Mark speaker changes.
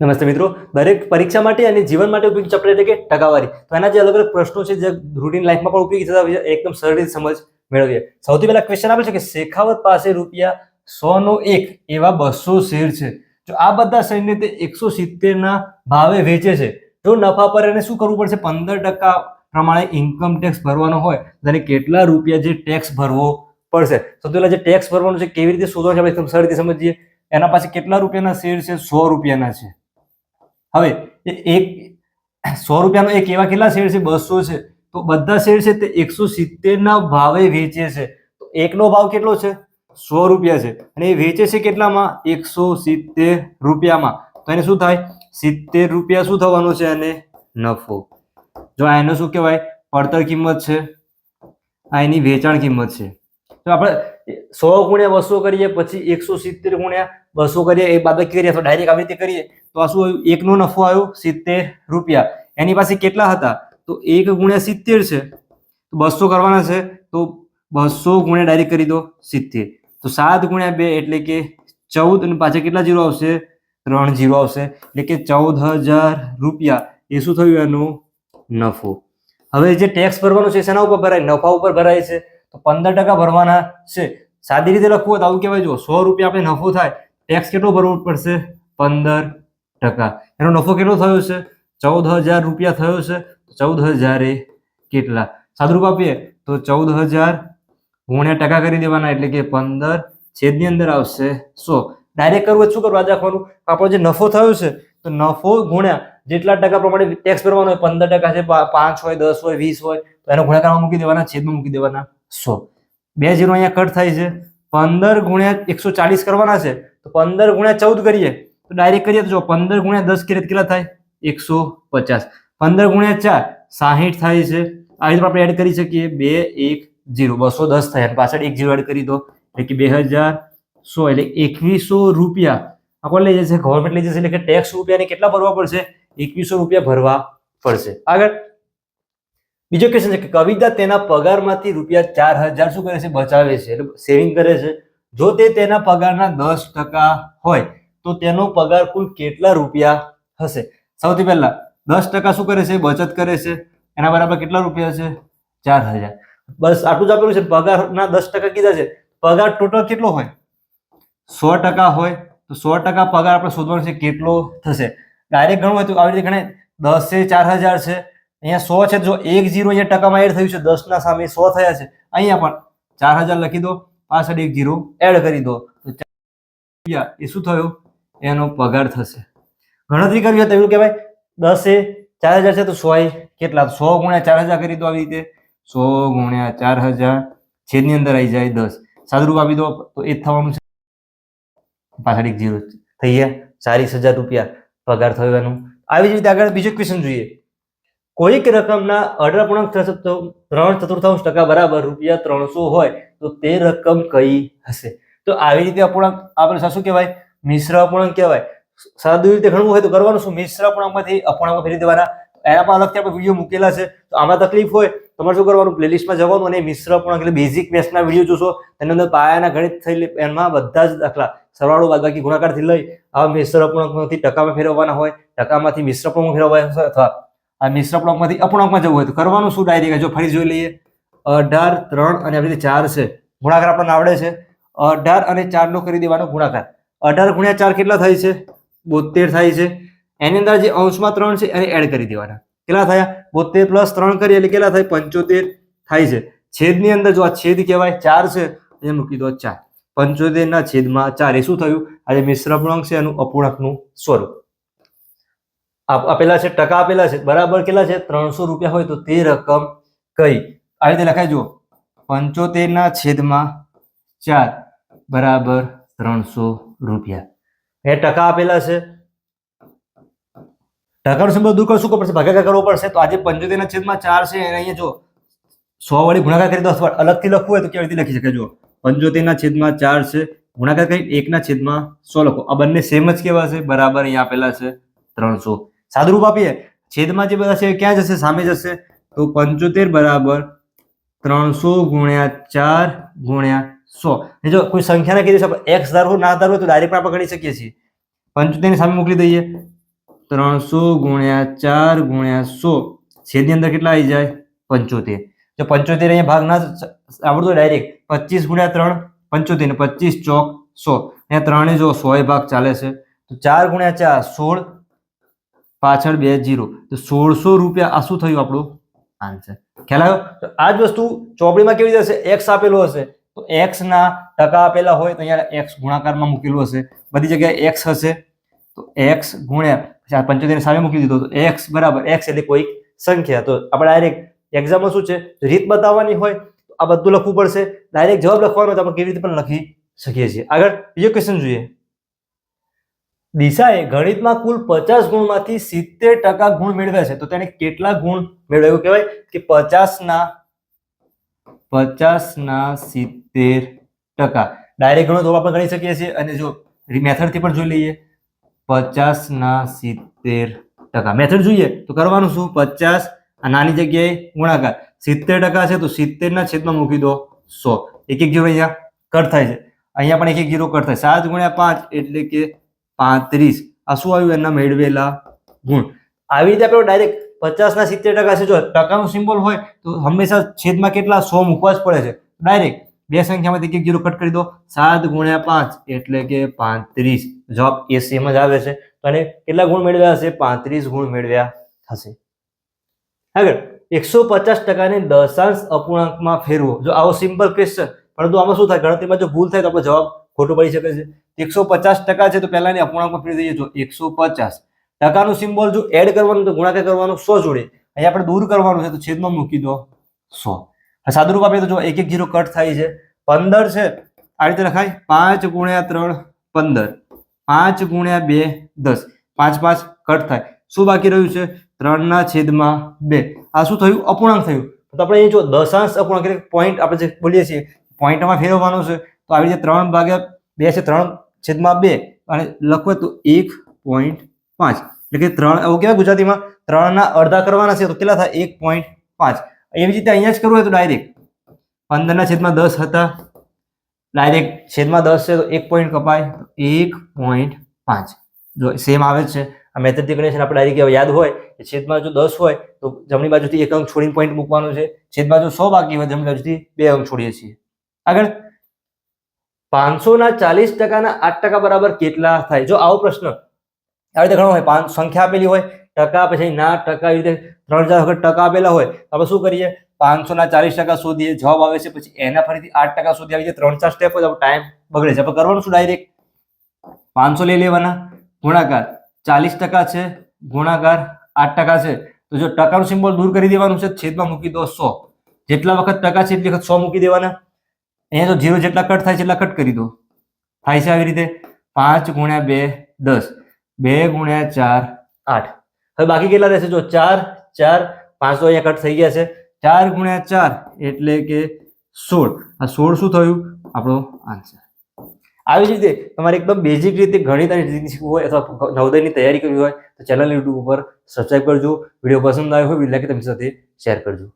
Speaker 1: નમસ્તે મિત્રો, દરેક પરીક્ષા માટે અને જીવન માટે ઉપયોગી ચેપ્ટર એટલે કે ટકાવારી. તો એના જે અલગ અલગ પ્રશ્નો છે જે રૂટીન લાઈફમાં પણ ઉપયોગી થતા હોય છે, એકદમ સરળ રીતે સમજ મેળવીએ. સૌથી પહેલા ક્વેશ્ચન આપેલ છે કે શેખાવત પાસે રૂપિયા 100 નો એક એવા 200 શેર છે. જો આ બધા શેરને તે 170 ના ભાવે વેચે છે, જો નફા પર એને શું કરવું પડશે? 15% પ્રમાણે ઇન્કમ ટેક્સ ભરવાનો હોય તો તેને કેટલા રૂપિયા જે ટેક્સ ભરવો પડશે? સૌથી પહેલા જે ટેક્સ ભરવાનો છે કેવી રીતે શોધવાનો છે આપણે એકદમ સરળ રીતે સમજીએ. એના પાસે કેટલા રૂપિયાના શેર છે? 100 રૂપિયાના છે. હવે એક 100 રૂપિયાનો એક એવા કેટલા શેર છે? 200 છે. તો બધા શેર છે તે 170 ના ભાવે વેચે છે. તો એકનો ભાવ કેટલો છે? 100 રૂપિયા છે અને એ વેચે છે કેટલામાં? 170 રૂપિયામાં. તો એને શું થાય? 70 રૂપિયા શું થવાનું છે? અને નફો. જો આ એનો શું કહેવાય? પડતર કિંમત છે, આ એની વેચાણ કિંમત છે. તો આપણે 100 ગુણ્યા 200 કરીએ, પછી 170 ગુણ્યા 200 કરીએ, એ બાદબાકી કરીએ તો ડાયરેક્ટ આવી રીતે કરીએ તો આ શું આવ્યું? એકનો નફો આવ્યો 70 રૂપિયા. એની પાસે કેટલા હતા? તો 1 ગુણ્યા 70 છે, તો 200 કરવાના છે, તો 200 ગુણ્યા ડાયરેક્ટ કરી દો 70. તો 7 ગુણ્યા 2 એટલે કે 14 અને પાછળ કેટલા જીરો આવશે? 3 જીરો આવશે, એટલે કે 14,000 રૂપિયા એ શું થયું? એનું નફો. હવે જે ટેક્સ ભરવાનો છે શેના ઉપર ભરાય? નફા ઉપર ભરાય છે. તો 15% ભરવાના છે. સાદી રીતે લખવું હોય તો આવું કહેવાય. જો 100 રૂપિયા આપણે નફો થાય, ટેક્સ કેટલો ભરવો પડશે? 15%. એનો નફો કેટલો થયો છે? 14,000 રૂપિયા થયો છે. 14,000 એ કેટલા? સાદુરૂપ આપીએ તો 14,000 ગુણ્યા ટકા કરી દેવાના, એટલે કે 15 છેદની અંદર આવશે 100. ડાયરેક્ટ કરવું શું કરવું? આજે રાખવાનું આપણો જે નફો થયો છે તો નફો ગુણ્યા જેટલા ટકા પ્રમાણે ટેક્સ ભરવાનો હોય, 15% છે, 5 હોય, 10 હોય, 20 હોય, તો એનો ગુણાકારમાં મૂકી દેવાના, છેદમાં મૂકી દેવાના 100. 2 0 અહીંયા કટ થાય છે. 15 ગુણ્યા 140 કરવાના છે, તો 15 ગુણ્યા 14 કરીએ તો ડાયરેક્ટ કરીએ તો જો 15 ગુણ્યા 10 કરીએ કેટલા થાય? 150. 15 ગુણ્યા 4 60 થાય છે. આ રીતે આપણે એડ કરી શકીએ. 2 1 0 210 થાય અને પાછળ 1 0 એડ કરી દો, એટલે કે 2100, એટલે 2100 રૂપિયા આપણે લઈ જશે, ગવર્મેન્ટ લઈ જશે, એટલે કે ટેક્સ રૂપિયાને કેટલા ભરવા પડશે? 2100 રૂપિયા ભરવા પડશે. આગળ બીજો ક્વેશ્ચન છે કે કવિતા તેના પગારમાંથી રૂપિયા 4,000 શું કરે છે? બચાવે છે, એટલે સેવિંગ કરે છે. જો તે તેના પગારના 10% હોય તો તેનો પગાર કુલ કેટલા રૂપિયા હશે? સૌથી પહેલા 10% શું કરે છે? બચત કરે છે. એના બરાબર કેટલા રૂપિયા છે? 4,000. બસ આટલું જ આપેલું છે. પગારના 10% કીધા છે. પગાર ટોટલ કેટલો હોય? 100% હોય. તો 100% પગાર આપણે શોધવાનો છે, કેટલો થશે? ડાયરેક્ટ ગણવું હોય તો આવી રીતે ગણાય. 10 એ 4,000 છે, અહીંયા 100 છે, જો 1 0 અહીંયા ટકામાં એડ થયું છે, 10 ના સામે 100 થયા છે, અહીંયા પણ 4,000 લખી દો, પાછળ 1 0 એડ કરી દો, તો 4 રૂપિયા એ શું થયો? એનો પગાર થશે. ગણતરી કરવી હોય તો એવું કહેવાય. 10 એ 4,000 છે, તો 100 એ કેટલા? 100 ગુણ્યા 4,000 કરી દો આવી રીતે. 100 ગુણ્યા 4,000 છેદની અંદર આવી જાય 10. સાદુરૂપ આપી દો તો એ જ થવાનું છે, પાછળ 1 0 થઈ ગયા. 40,000 રૂપિયા પગાર થયો એનું. આવી જ રીતે આગળ બીજો ક્વેશ્ચન જોઈએ. કોઈક રકમના 18.3% બરાબર રૂપિયા 300 હોય તો તે રકમ કઈ હશે? તો આવી રીતે અપૂર્ણાંક આપણે શું કહેવાય? મિશ્ર અપૂર્ણાંક કહેવાય. સાદું રીતે ગણવું હોય તો કરવાનું શું? મિશ્ર અપૂર્ણાંકમાંથી અપૂર્ણાંકમાં ફેરવી દેવાના. એના પણ અલગથી આપણે વિડીયો મૂકેલા છે. તો આમાં તકલીફ હોય તમારે શું કરવાનું? પ્લેલિસ્ટમાં જવાનું અને મિશ્ર અપૂર્ણાંક એટલે બેઝિક મેથ્સના વિડીયો જોશો. તેની અંદર પાયાના ગણિત થઈ એમાં બધા જ દાખલા સરવાળો બાદબાકી ગુણાકારથી લઈ આ મિશ્ર અપૂર્ણાંકમાંથી ટકામાં ફેરવવાના હોય, ટકામાંથી મિશ્ર અપૂર્ણાંક ફેરવવાના અથવા આ મિશ્ર અપૂર્ણાંકમાંથી અપૂર્ણાંકમાં જવું હોય તો કરવાનું શું? ડાયરેક્ટ જો ફરી જોઈ લઈએ. 18, 3 અને આવી રીતે 4 છે. ગુણાકાર આપણને આવડે છે. 18 અને 4 નો કરી દેવાનો ગુણાકાર. 18 ગુણ્યા 4 કેટલા થાય છે? 72 થાય છે. એની અંદર જે અંશમાં 3 છે એને એડ કરી દેવાના. કેટલા થયા? 72 પ્લસ 3 કરીએ એટલે કેટલા થાય? 75 થાય છે. છેદની અંદર જો આ છેદ કહેવાય, 4 છે, એ મૂકી દો 4. 75 ના છેદમાં 4 એ શું થયું? આ જે મિશ્ર અપૂર્ણાંક છે એનું અપૂર્ણાંકનું સ્વરૂપ આપેલા છે. ટકા આપેલા છે. બરાબર કેટલા છે? 300 રૂપિયા હોય તો તે રકમ કઈ? આ રીતે લખાય. જો 75 ના છેદમાં 4 બરાબર 300 રૂપિયા. એ ટકા આપેલા છે. ટકાનો સંબંધ દૂર કરશું પડશે, ભાગાકાર કરવો પડશે. તો આજે 75 ના છેદમાં 4 છે એને અહીંયા જો 100 વડે ગુણાકાર કરી દો, અથવા અલગથી લખવું હોય તો કેવી રીતે લખી શકાય? જો 75 ના છેદમાં 4 છે, ગુણાકાર કરી 1 ના છેદમાં 100 લખો. આ બંને સેમ જ કેવા છે? બરાબર અહીંયા આપેલા છે 300. સાદુરૂપ આપીએ. છેદમાં જે બધા છે ક્યાં જશે? સામે જશે. તો 75 બરાબર 300 ગુણ્યા 4 ગુણ્યા 100. જો કોઈ સંખ્યાને કીધી છે, એક્સ ધારવું ના ધારવું તો ડાયરેક્ટ આપણે ગણી શકીએ છીએ. 75 સામે મોકલી દઈએ 300 ગુણ્યા 4 ગુણ્યા 100 છેદની અંદર કેટલા આવી જાય 75. જો 75 અહીંયા ભાગ ના આવડતો ડાયરેક્ટ 25 ગુણ્યા 3 75 ને 25 ચોક 100 અહીંયા 3 જો 100 ભાગ ચાલે છે તો 4 ગુણ્યા 4 16 પાછળ 2 0 તો 1600 રૂપિયા આ શું થયું આપણું આન્સર. ખ્યાલ આવ્યો? તો આ જ વસ્તુ ચોપડીમાં કેવી રીતે હશે? x આપેલો હશે તો x ના ટકા આપેલા હોય તો અહીંયા x ગુણાકારમાં મૂકેલું હશે, બધી જગ્યાએ x હશે તો x ગુણ્યા પછી આ 75 સામે મૂકી દીધો તો x બરાબર x એટલે કોઈક સંખ્યા. તો આપણે ડાયરેક્ટ એક્ઝામમાં શું છે રીત બતાવવાની હોય તો આ બધું લખવું પડશે, ડાયરેક્ટ જવાબ લખવાનો હોય તો આપણે કેવી રીતે પણ લખી શકીએ છીએ. આગળ બીજો ક્વેશ્ચન જોઈએ. દિશાએ ગણિતમાં કુલ 50 ગુણમાંથી 70% ગુણ મેળવ્યા છે તો તેને કેટલા ગુણ મેળવ્યા? એવું કહેવાય કે 50 ના 70%. ડાયરેક્ટ ગણો તો આપણે ગણી શકીએ છીએ અને જો મેથડ થી પણ જોઈ લઈએ 50 ના 70%. મેથડ જોઈએ તો કરવાનું શું? 50 આ નાની જગ્યાએ ગુણાકાર 70% છે તો 70 ના છેદમાં મૂકી દો 100. એક એક જીરો અહીંયા કટ થાય છે, અહીંયા પણ એક એક જીરો કટ થાય. 7 ગુણ્યા 5 એટલે કે 35. આ શું આવ્યું? એના મેળવેલા ગુણ. આવી રીતે આપણે ડાયરેક્ટ 50 ના 70% છે. જો ટકાનું સિમ્બોલ હોય તો હંમેશા છેદમાં કેટલા 100 મૂકવા જ પડે છે. ડાયરેક્ટ બે સંખ્યામાંથી એક એક જીરો કટ કરી દો. 7 ગુણ્યા 5 એટલે કે 35. જવાબ એ સેમ જ આવે છે. અને કેટલા ગુણ મેળવ્યા હશે? 35 ગુણ મેળવ્યા થશે. આગળ 150% ને દશાંશ અપૂર્ણાંકમાં ફેરવો. જો આવો સિમ્પલ ક્વેશ્ચન, પરંતુ આમાં શું થાય ગણતરીમાં જો ભૂલ થાય તો આપણો જવાબ ખોટો પડી શકે છે. 150% છે તો પહેલા અપૂર્ણાંકમાં ફેરવી દઈએ. જો 150 ટકાનું સિમ્બોલ જો એડ કરવાનું તો ગુણાકાર કરવાનું 100 જોડે, અહીંયા આપણે દૂર કરવાનું છે તો છેદમાં મૂકી દો 100. સાદું રૂપ આપીએ તો જો એક એક જીરો કટ થાય છે. 15 છે આ રીતે લખાય 5 ગુણ્યા 3 15, 5 ગુણ્યા 2 10, 5 5 કટ થાય. શું બાકી રહ્યું છે? 3 ના છેદમાં 2. આ શું થયું? અપૂર્ણાંક થયું. તો આપણે અહીં જો દશાંશ અપૂર્ણાંક એટલે પોઈન્ટ આપણે જે બોલીએ છીએ પોઈન્ટમાં ફેરવવાનું છે તો આવી રીતે 3 ભાગ્યા 2 છે 3 છેદમાં 2 અને લખો તો 1.5 એટલે કે 3 એવું કહેવાય ગુજરાતીમાં 3 ના અડધા કરવાના છે તો કેટલા થાય? 1.5. એવી રીતે અહીંયા જ કરવું હોય તો ડાયરેક્ટ 15 ના છેદમાં 10 હતા, ડાયરેક્ટ છેદમાં 10 છે તો 1 પોઈન્ટ કપાય 1.5. જો સેમ આવે જ છે. આ મેથડથી ગણેશ આપણે ડાયરેક્ટ યાદ હોય કે છેદમાં જો 10 હોય તો જમણી બાજુથી 1 અંક છોડીને પોઈન્ટ મૂકવાનો છે, છેદમાં જો 100 બાકી હોય જમણી બાજુથી 2 અંક છોડીએ છીએ. આગળ 500 ના 40% ના 8% બરાબર કેટલા થાય? જો આવો પ્રશ્ન આવી રીતે ઘણો હોય, સંખ્યા આપેલી હોય ટકા પછી ના ટકા એવી રીતે 3000 વખત ટકા આપેલા હોય તો આપણે શું કરીએ? 500 ના 40% શોધીએ, જવાબ આવે છે પછી એના ફરીથી 8% શોધી આવી રીતે 3-4 સ્ટેપ જ ટાઈમ બગડે છે. આપણે કરવાનું શું? ડાયરેક્ટ 500 લઈ લેવાના, ગુણાકાર 40% છે ગુણાકાર 8% છે તો જો ટકાનું સિમ્બોલ દૂર કરી દેવાનું છે, છેદમાં મૂકી દો 100. જેટલા વખત ટકા છે એટલી વખત 100 મૂકી દેવાના. અહીંયા જો 0 જેટલા કટ થાય છે એટલા કટ કરી દો. થાય છે આવી રીતે 5 ગુણ્યા 2 10, 2 ગુણ્યા 4 8. હવે બાકી કેટલા રહેશે? જો 4 4 5 તો અહીંયા કટ થઈ ગયા છે. 4 ગુણ્યા 4 એટલે કે 16. આ 16 શું થયું? આપણો આન્સર. આવી જ રીતે તમારે એકદમ બેઝિક રીતે ગણિત અને રીત શીખવું હોય અથવા નવોદયની તૈયારી કરવી હોય તો ચેનલ યુટ્યુબ ઉપર સબસ્ક્રાઇબ કરજો. વિડીયો પસંદ આવ્યો હોય લાઈક તમારી સાથે શેર કરજો.